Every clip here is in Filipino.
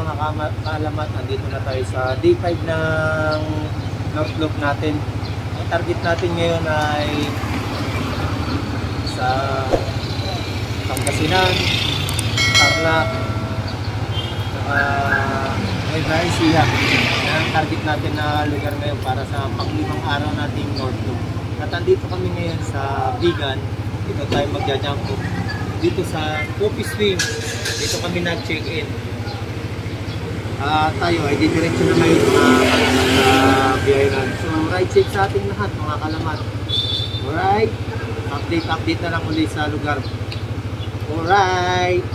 mga kaalamat, andito na tayo sa day 5 ng North Loop natin. Ang target natin ngayon ay sa Pangasinan, Tarlac, Nueva Ecija. Ang target natin na lugar ngayon para sa pang-limang araw nating North Loop. At andito kami ngayon sa Bigan. Dito tayo magja-jump rope. Dito sa Coffee Swing. Dito kami nag-check-in. Tayo ay didiretso na ngayon sa biyaheran. So ride safe sa ating lahat mga kalamat. Alright. Update na lang ulit sa lugar. Alright.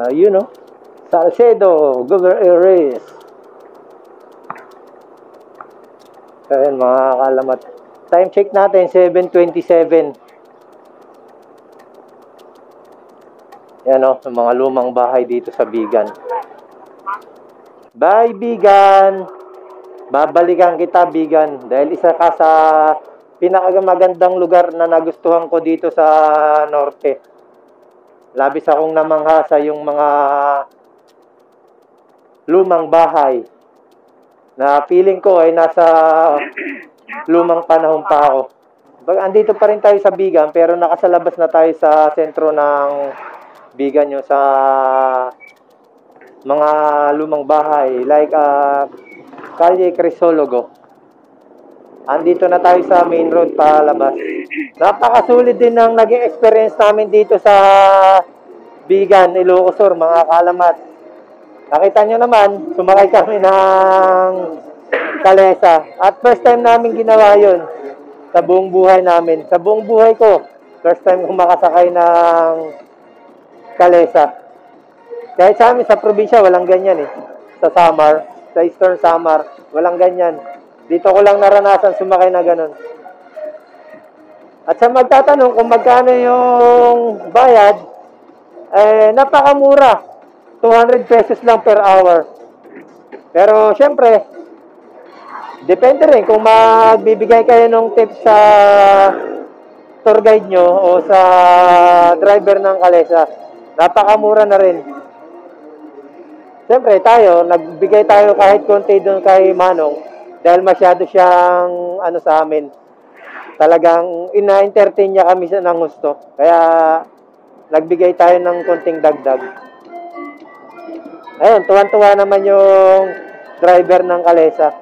You know, Salcedo, Governor Reyes. Ayan mga kalamat. Time check natin, 7:27. Yan o, mga lumang bahay dito sa Bigan. Bye, Bigan! Babalikan kita, Bigan. Dahil isa ka sa pinakamagandang lugar na nagustuhan ko dito sa Norte. Labis akong namangha sa yung mga lumang bahay na feeling ko ay nasa lumang panahon pa ako. Andito pa rin tayo sa Bigan pero nakasalabas na tayo sa sentro ng Bigan yung sa mga lumang bahay like Calle Crisologo. Andito na tayo sa main road palabas. Napakasulit din ng naging experience namin dito sa Bigan, Ilocos Sur, mga kalamat. Nakita nyo naman, sumakay kami ng Kalesa. At first time namin ginawa yun sa buong buhay namin. Sa buong buhay ko, first time kong makasakay ng Kalesa. Kahit sa amin sa probinsya, walang ganyan eh. Sa Samar, sa Eastern Samar, walang ganyan. Dito ko lang naranasan sumakay na ganun. At sa magtatanong kung magkano yung bayad, napakamura. 200 pesos lang per hour. Pero syempre, depende rin kung magbibigay kayo ng tips sa tour guide nyo o sa driver ng Kalesa. Napakamura na rin. Syempre tayo, nagbigay tayo kahit konti doon kay Manong. Dahil masyado siyang sa amin. Talagang ina-entertain niya kami ng gusto. Kaya nagbigay tayo ng konting dagdag. Ayun, tuwan-tuwa naman yung driver ng Kalesa.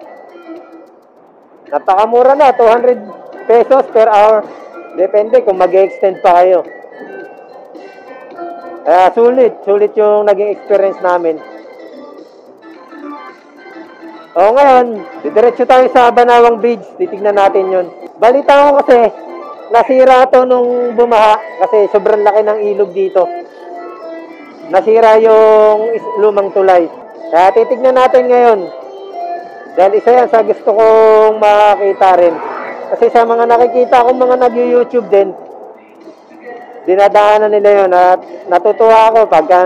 Napakamura na, 200 pesos per hour. Depende kung mag-extend pa kayo. Kaya sulit yung naging experience namin. O ngayon, diretso tayo sa Banawang Bridge. Titignan natin yun. Balita ko kasi, nasira to nung bumaha. Kasi sobrang laki ng ilog dito. Nasira yung lumang tulay. Kaya titignan natin ngayon. Dahil isa yan sa gusto kong makakita rin. Kasi sa mga nakikita kong mga nag-YouTube din, dinadaanan nila yun. At natutuwa ako pagka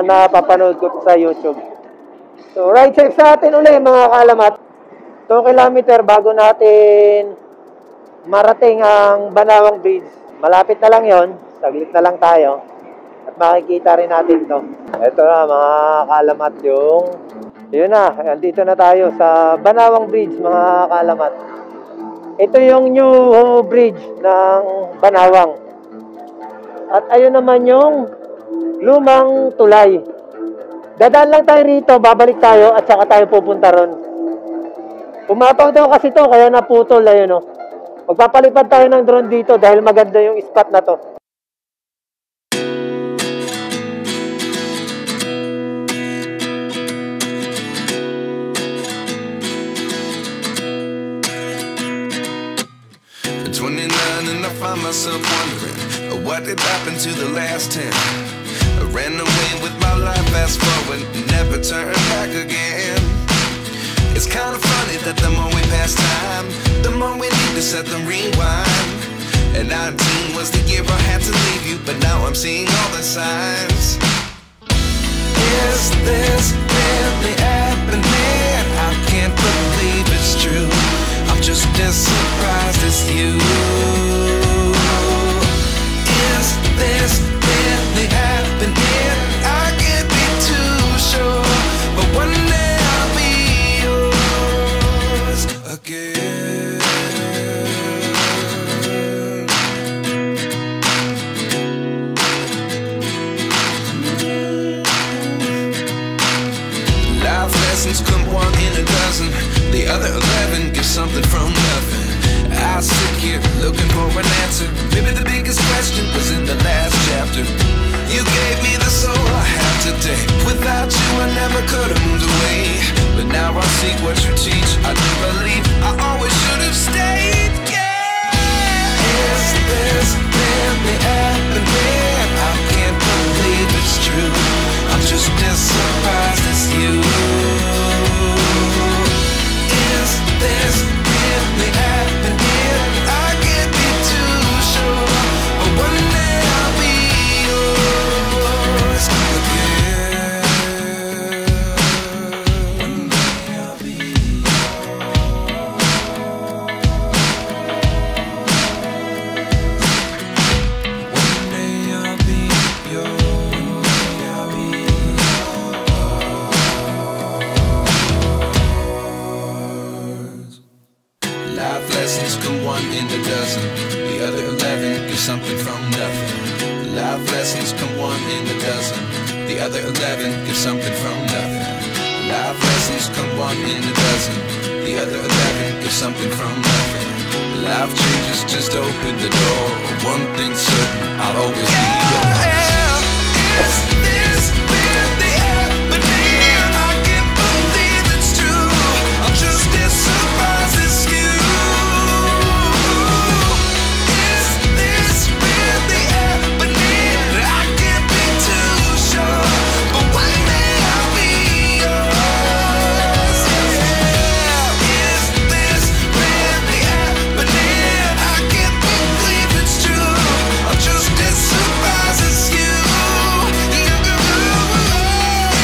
napapanood ko sa YouTube. So, ride safe sa atin ulit mga kalamat. 2 kilometer bago natin marating ang Banawang Bridge. Malapit na lang yon, saglit na lang tayo. At makikita rin natin to. Ito na mga kalamat yun na, andito na tayo sa Banawang Bridge mga kalamat. Ito yung new bridge ng Banawang. At ayun naman yung lumang tulay. Dadaan lang tayo rito, babalik tayo at saka tayo pupunta ron. Pumapaw daw kasi to, kaya naputol, ayun o. Magpapalipad tayo ng drone dito dahil maganda yung spot na to. At 29 and I find myself wondering what did happen happened to the last 10? I ran away with my life, fast forward, never turn back again. It's kind of funny that the more we pass time, the more we need to set the rewind. And 19 was the year I had to leave you, but now I'm seeing all the signs. Is this really happening? I can't believe it's true. I'm just as surprised as you. Is this really happening? I can't be too sure, but one day I'll be yours again. Life lessons come one in a dozen. The other 11 give something from nothing. I sit here looking for an answer. Maybe the biggest question was in the last chapter. You gave me the soul I have today. Without you I never could have moved away. But now I see what you teach. I do believe I always should have stayed. Yeah. Is this really happening? I can't believe it's true. I'm just as surprised as you. Is this really happening? I can't be too sure, but one day I'll be yours again. One day I'll be One day I'll be yours. I'll be Life lessons come one in a dozen. The other 11 give something from nothing. Life lessons come one in a dozen. The other 11 give something from nothing. Life lessons come one in a dozen. The other 11 give something from nothing. Life changes, just open the door. One thing's certain, I'll always be yours. Is this really happening? I can't believe it's true. I'm just as surprised as you. Is this really happening? I can't be too sure, but one day I'll be yours. Yeah. Is this really happening? I can't believe it's true. I'm just as surprised as you.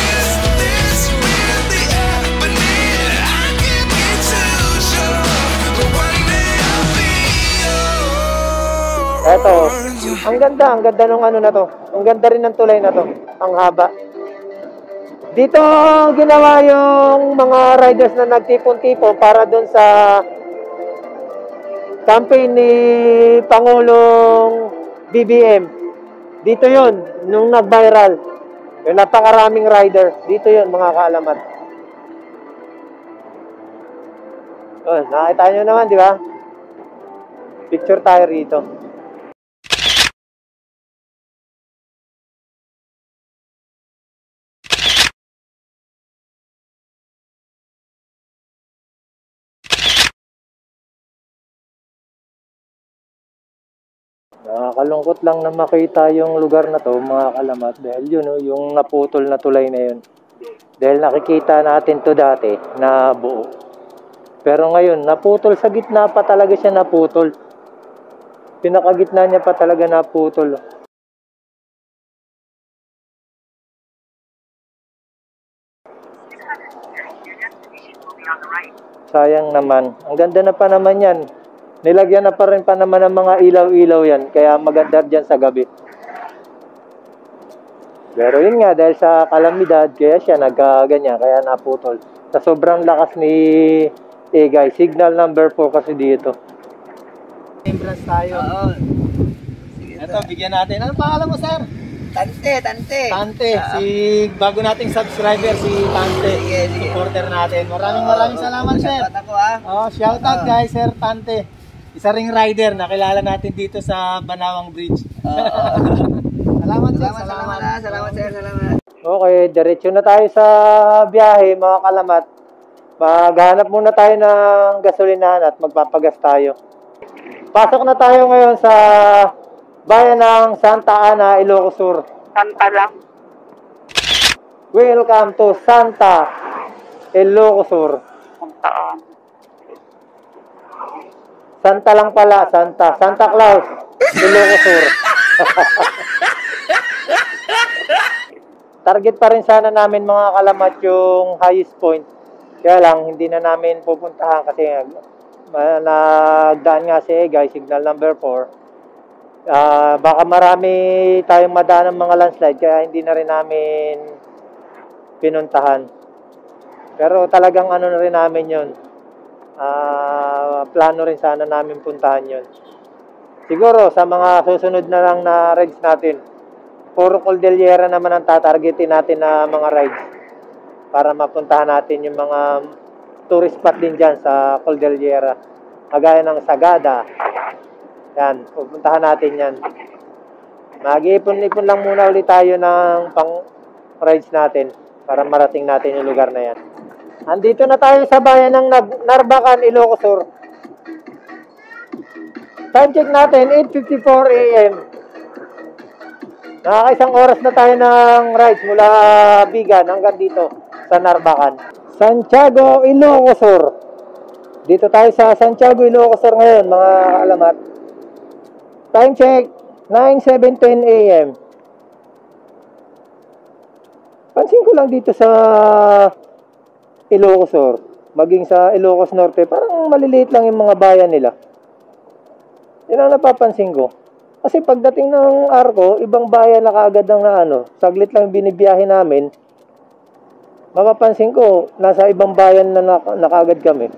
Is this really happening? I can't be too sure, but one day I'll be yours. Eto, ang ganda nung ano na to. Ang ganda rin ng tulay na to. Ang haba. Dito ginawa yung mga riders na nagtipon-tipon para doon sa campaign ni Pangulong BBM. Dito yon nung nag-viral. Yung napakaraming rider. Dito yon mga kaalamat. Oh, nakita nyo naman, di ba? Picture tayo rito. Nakakalungkot lang na makita yung lugar na to, mga kalamat, dahil yun, yung naputol na tulay na yun. Dahil nakikita natin to dati na buo. Pero ngayon, naputol sa gitna pa talaga siya naputol. Pinakagitna niya pa talaga naputol. Sayang naman. Ang ganda na pa naman yan. Nilagyan na pa rin pa naman ng mga ilaw-ilaw yan. Kaya maganda dyan sa gabi. Pero yun nga, dahil sa kalamidad, kaya siya nagkaganyan, kaya naputol. Sa sobrang lakas ni Egay. Signal number 4 kasi dito. Entrance tayo. Oo. Ito, bigyan natin. Ano pangalan mo, sir? Tante. Tante, si bago nating subscriber, si Tante. Sige. Supporter natin. Maraming salamat, sir. Shoutout ako, ah. Oh, shout out guys, Sir Tante. Isa ring rider na kilala natin dito sa Banawang Bridge. Salamat, sir. Salamat, sir. Salamat. Okay, diretso na tayo sa biyahe, mga kalamat. Maghanap muna tayo ng gasolinahan at magpapagas tayo. Pasok na tayo ngayon sa bayan ng Santa Ana, Ilocos Sur. Santa lang. Welcome to Santa Ilocos Sur. Santa Ana. Santa lang pala, Santa Claus, Ilocos Sur. Target pa rin sana namin mga kalamat yung highest point. Kaya lang, hindi na namin pupuntahan kasi nagdaan nga si Egay, signal number 4. Baka marami tayong madaan ng mga landslide kaya hindi na rin namin pinuntahan. Pero talagang ano na rin namin yun. Plano rin sana namin puntahan yun. Siguro sa mga susunod na lang na rides natin, puro Cordillera naman ang tatargetin natin na mga rides para mapuntahan natin yung mga tourist spot din dyan sa Cordillera. Kagaya ng Sagada. Yan, pupuntahan natin yan. Mag-iipon-ipon lang muna ulit tayo ng pang-rides natin para marating natin yung lugar na yan. Andito na tayo sa bayan ng Narbacan, Ilocos Sur. Time check natin, 8:54 a.m. Nakakaisang oras na tayo ng rides mula Bigan hanggang dito sa Narbacan. Santiago, Ilocos Sur. Dito tayo sa Santiago, Ilocos Sur ngayon, mga alamat. Time check, 9:17 a.m. Pansin ko lang dito sa Ilocos Sur, maging sa Ilocos Norte, parang maliliit lang yung mga bayan nila. Yan ang napapansin ko. Kasi pagdating ng Arco, ibang bayan na kaagad ang saglit lang binibiyahe namin. Mapapansin ko, nasa ibang bayan na kaagad kami.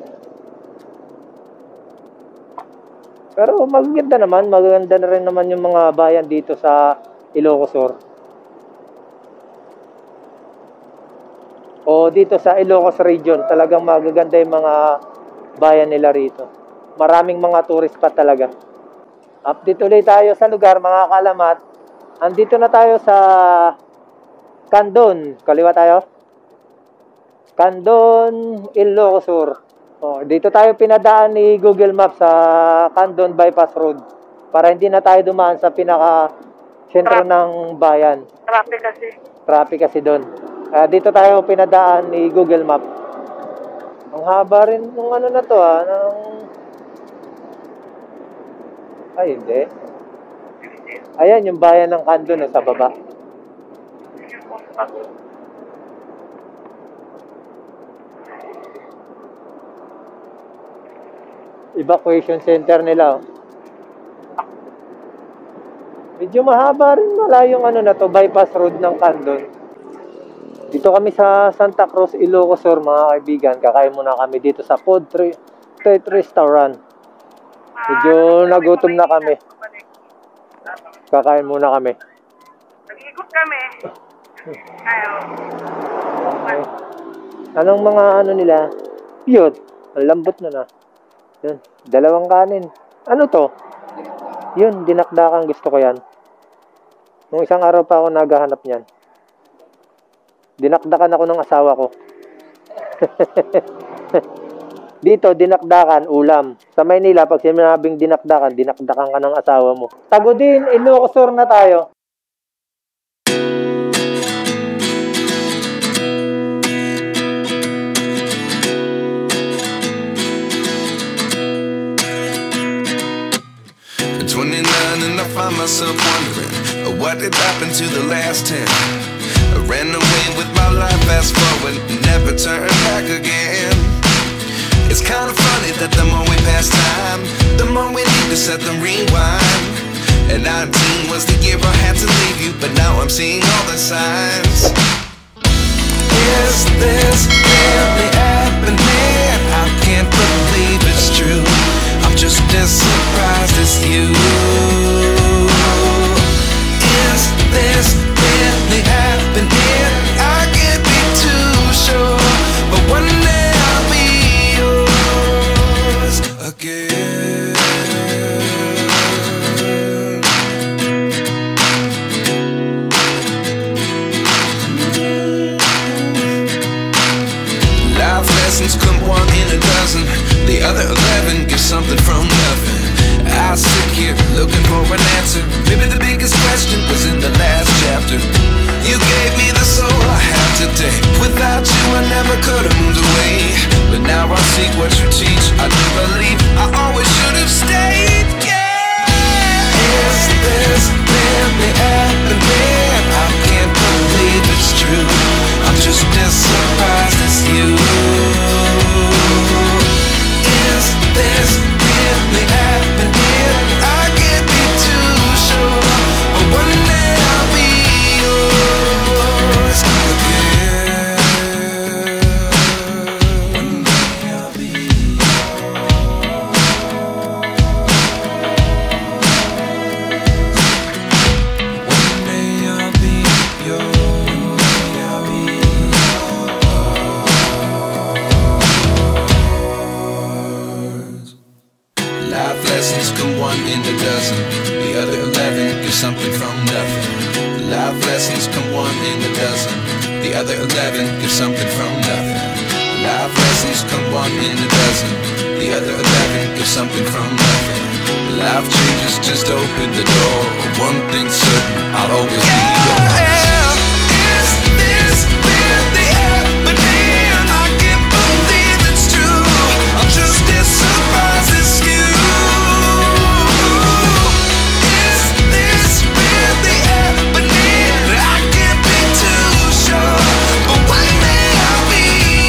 Pero maganda na rin naman yung mga bayan dito sa Ilocos Sur. O dito sa Ilocos region, talagang magaganda yung mga bayan nila rito. Maraming mga tourist spot talaga. Update ulit tayo sa lugar, mga kalamat. Andito na tayo sa Candon. Kaliwa tayo. Candon, Ilocos Sur. Dito tayo pinadaan ni Google Maps sa Candon Bypass Road. Para hindi na tayo dumaan sa pinaka-sentro ng bayan. Traffic kasi doon. Dito tayo pinadaan ni Google Map. Ang haba rin ng na to Ay, hindi. Ayan yung bayan ng Candon sa baba. Evacuation center nila. Medyo mahaba rin malayong bypass road ng Candon. Dito kami sa Santa Cruz, Ilocos Sur, mga kaibigan. Kakain muna kami dito sa Food Street Restaurant. Medyo nagutom na kami. Kakain muna kami. Nag-ikot kami. Okay. Anong mga nila? Yun. Ang lambot na. Yun. 2 kanin. Ano to? Yun, dinakdakan. Gusto ko yan. Nung isang araw pa ako naghahanap niyan. Dinakdakan ako ng asawa ko. Dito, dinakdakan, ulam. Sa Maynila, pag sinabing dinakdakan ka ng asawa mo. Tagudin, Ilocos Sur na tayo. At 29 and I find myself wondering what did happen to the last 10. I ran away with my life, fast forward, never turn back again. It's kind of funny that the more we pass time, the more we need to set the rewind. And 19 was the year I had to leave you, but now I'm seeing all the signs. Is this really happening? I can't believe it's true. I'm just as surprised as you. Is this really happening? I can't be too sure, but one day I'll be yours again. never could have moved away, but now I see what you teach. I do believe I always should have stayed. Yeah, is this really happening? I can't believe it's true. I'm just as surprised as you. Is this really happening? I can't be too sure, but one day I'll be yours again. One day I'll be One day I'll be yours. Life lessons come one in a dozen. The other 11 get something from nothing. Life lessons come one in a dozen. The other 11 get something from nothing. Life lessons come one in a dozen. The other 11 get something from nothing. Life changes just open the door. One thing's certain, I'll always be yours. Is this really happening? I can't believe it's true. I'm just as surprised as you. Is this really happening? I can't be too sure, but one day I'll be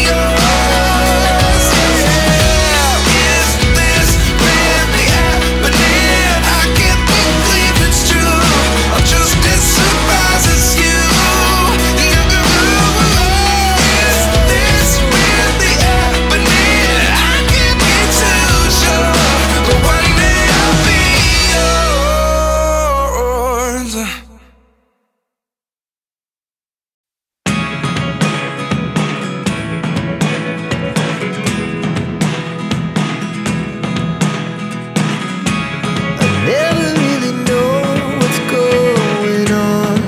yours. Yeah. Is this really happening? I can't believe it's true. I'm just as surprised as you. Is this really happening? I can't be too sure, but one day I'll be yours. I never really know what's going on.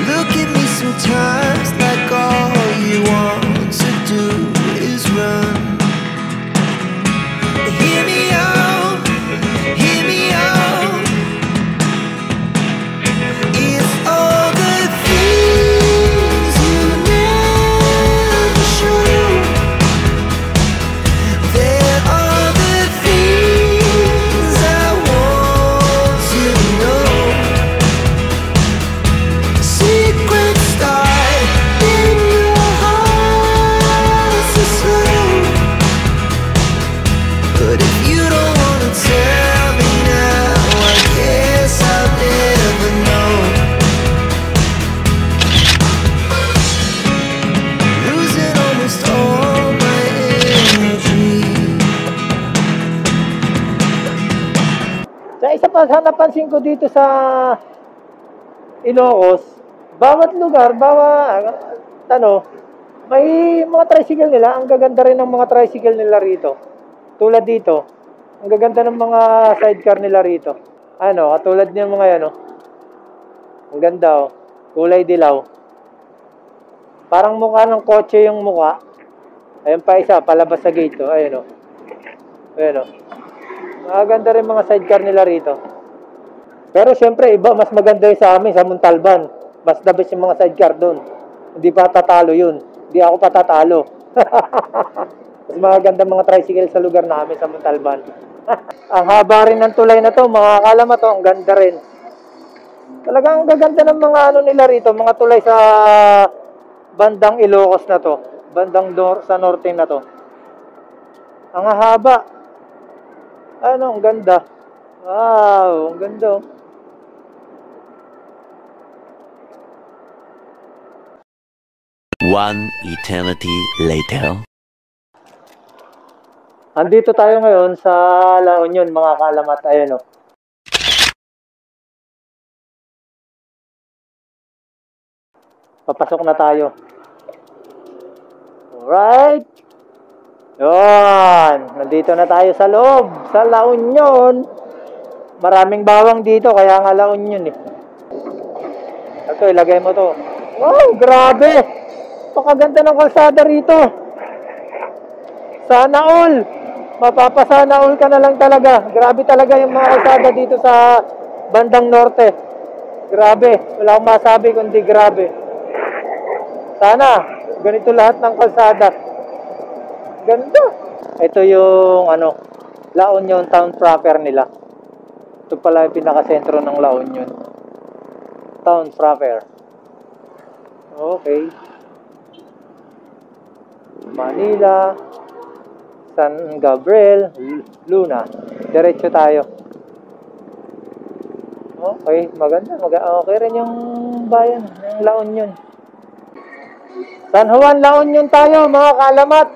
Look at me sometimes like all you want to do is run. Hear me out, hear me out. If all the things you never show, there are the things I want to know. Secrets start in your heart so slow. But if you don't wanna tell me now, I guess I'll never know. Losing almost all my energy. Sa isa pa sa napansin ko dito sa Ilocos, bawat lugar, may mga tricycle nila. Ang gaganda rin ng mga tricycle nila rito. Tulad dito, ang gaganda ng mga sidecar nila rito. Katulad ng mga yan, Ang ganda, kulay dilaw. Parang mukha ng kotse yung mukha. Ayun pa isa, palabas sa gate, Ayun, Maganda rin mga sidecar nila rito. Pero syempre, iba, mas maganda yung sa amin, sa Montalban. Mas the best yung mga sidecar doon. Hindi pa tatalo yun. Hindi ako patatalo. Mas maganda mga tricycle sa lugar namin, sa Montalban. Ang haba rin ng tulay na to, mga kalama to, ang ganda rin. Talagang gaganda ng mga nila rito, mga tulay sa bandang Ilocos na to. Bandang sa norte na to. Ang haba. Ang ganda. Wow, ang ganda. One eternity later. Andito tayo ngayon sa La Union, mga kalamat. Ayun, Papasok na tayo. Alright. Yun. Nandito na tayo sa loob, sa La Union. Maraming bawang dito, kaya nga La Union Ito, ilagay mo to. Wow, grabe! Pakaganda ng kalsada rito. Sana all. Mapapasana all ka na lang talaga. Grabe talaga yung mga kalsada dito sa bandang norte. Grabe, wala akong masabi kundi grabe. Sana, ganito lahat ng kalsada. Ganda. Ito yung La Union town proper nila. Ito pala yung pinakasentro ng La Union. Town proper. Okay. Manila, San Gabriel, Luna. Diretso tayo. Okay, maganda. Okay rin yung bayan ng La Union. San Juan, La Union tayo, mga kaalamat.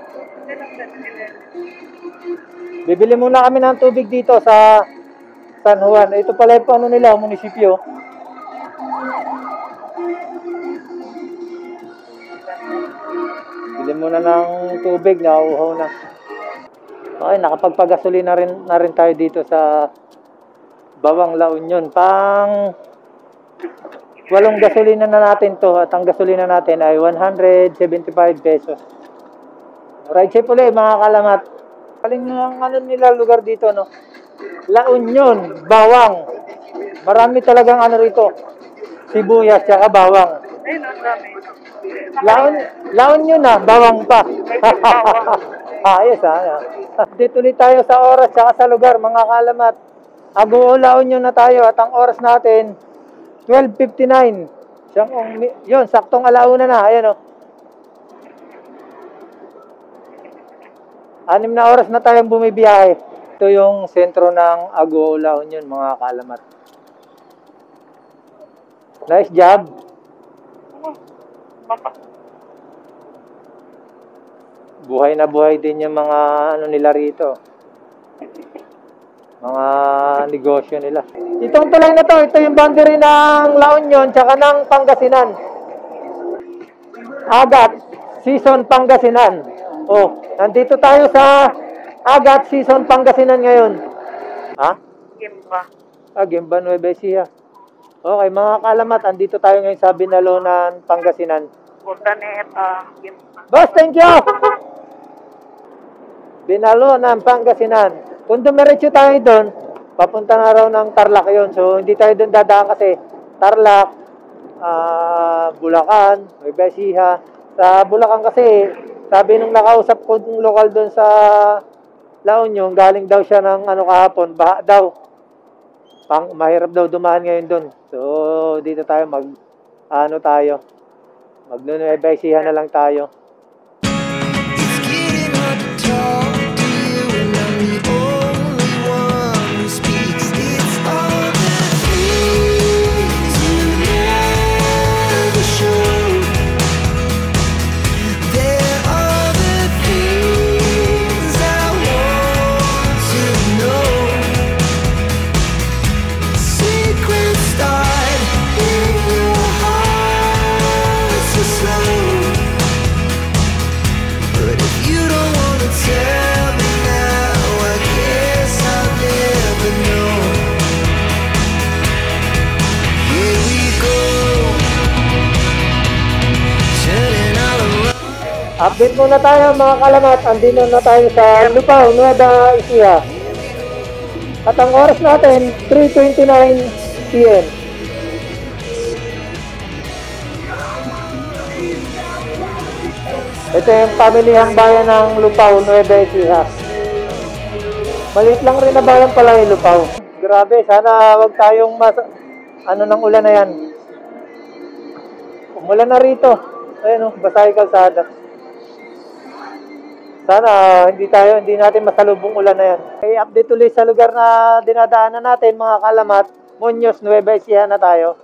Bibili muna kami ng tubig dito sa San Juan. Ito pala yung nila, munisipyo. Bili muna ng tubig, nauuhaw na. Okay, nakapagpagasolina na rin tayo dito sa Bawang La Union. Pang 8 gasolina na natin to at ang gasolina natin ay 175 pesos. Ride safe ulit mga kalamat. Kaling ng nila lugar dito, no? La Union, Bawang. Marami talagang rito. Sibuyas, tsaka bawang. La Union na, bawang pa. Ayos Dito ulit tayo sa oras tsaka sa lugar mga kalamat. Agoo La Union na tayo at ang oras natin 12:59. Yun, saktong alauna na. Ayan 6 na oras na tayong bumibiyahe. Ito yung sentro ng Agoo La Union mga kalamat. Nice job. Buhay na buhay din yung mga nila rito. Mga negosyo nila. Itong tulay na to, ito yung boundary ng La Union tsaka ng Pangasinan. Agat, season Pangasinan. Nandito tayo sa Agat, season Pangasinan ngayon. Gemba. Gemba Nueva Ecija. Okay, mga kaalamat, andito tayo ngayon sa Binalonan, Pangasinan. Goldaneta, Gemba. Boss, thank you! Binalonan, Pangasinan. Kung dumiretso tayo doon, papunta na raw ng Tarlac yun. So, hindi tayo doon dadaan kasi Tarlac, Bulacan, Nueva Ecija. Sa Bulacan kasi, sabi nung nakausap ko ng lokal doon sa La Union, galing daw siya ng kahapon, baha daw. Mahirap daw dumaan ngayon doon. So, dito tayo mag-Nueva Ecija na lang tayo. It's getting hard to talk to you, and I'm the only one who speaks. It's all the things you never show. There are the things I want to know. Secrets start in your heart so slow. But if you don't wanna tell me now, I guess I'll never know. Here we go, turning all around. Update muna tayo mga kalamat. Andito na tayo sa Lupao, Nueva Ecija. At ang oras natin, 3:29 PM. Ito yung pamilihang bayan ng Lupao, Nueva Ecija. Maliit lang rin na bayan pala yung Lupao. Grabe, sana wag tayong ng ulan na yan. Umulan na rito. Ayun basa yung kalsada. Sana hindi natin masalubong ulan na yan. Okay, update ulit sa lugar na dinadaanan natin mga kalamat. Muñoz, Nueva Ecija na tayo.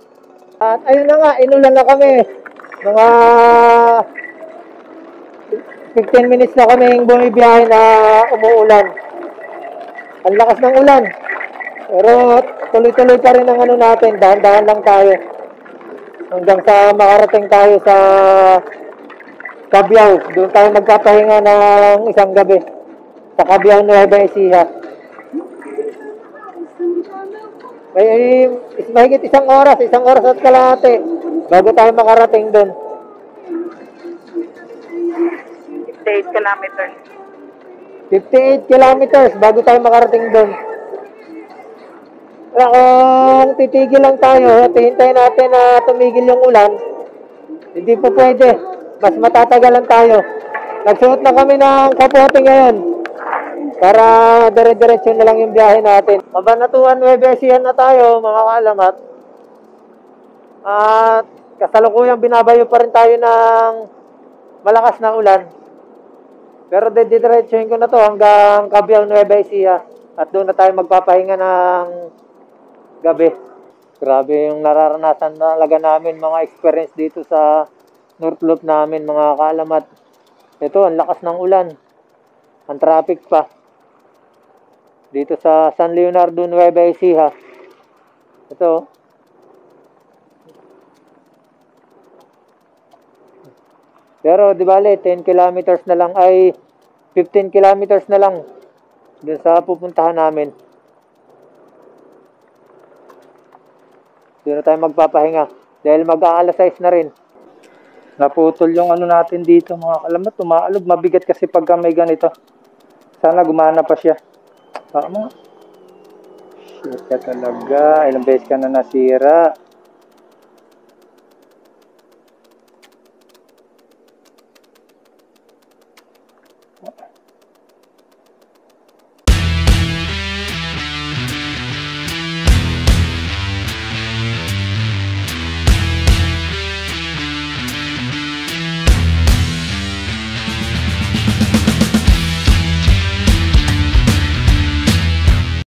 At ayun na nga, inulan na kami. Mga 15 minutes na kaming bumibiyahe na umuulan. Ang lakas ng ulan. Pero tuloy-tuloy pa rin ang natin. Dahan-dahan lang tayo. Hanggang sa makarating tayo sa Cabiao. Doon tayo magpapahinga ng isang gabi. Sa Cabiao, Nueva Ecija. Mahigit isang oras at kalahati bago tayo makarating doon. 58 kilometers. 58 kilometers bago tayo makarating doon. Kaya kung titigil lang tayo at hintayin natin na tumigil yung ulan, hindi po pwede. Mas matatagalan tayo. Nagsuot na kami ng kapote ngayon para dire-diretso na lang yung biyahe natin. Kabanatuan, Nueva Ecija na tayo, mga kaalamat. At kasalukuyang binabayo pa rin tayo ng malakas na ulan. Pero didiretsuhin ko na to hanggang Cabiao, Nueva Ecija. At doon na tayo magpapahinga ng gabi. Grabe yung nararanasan talaga namin, mga experience dito sa North Loop namin, mga kaalamat. Ito, ang lakas ng ulan. Ang traffic pa. Dito sa San Leonardo, Nueva Ecija. Ito. Pero di bale, 10 kilometers na lang ay 15 kilometers na lang dun sa pupuntahan namin. Doon na tayo magpapahinga dahil mag-aalas 6 na rin. Naputol yung ano natin dito, mga kaalamat. Tumaalog, mabigat kasi pagka may ganito. Sana gumana pa siya. Tama. Shit ka talaga. Ilang beses ka na nasira.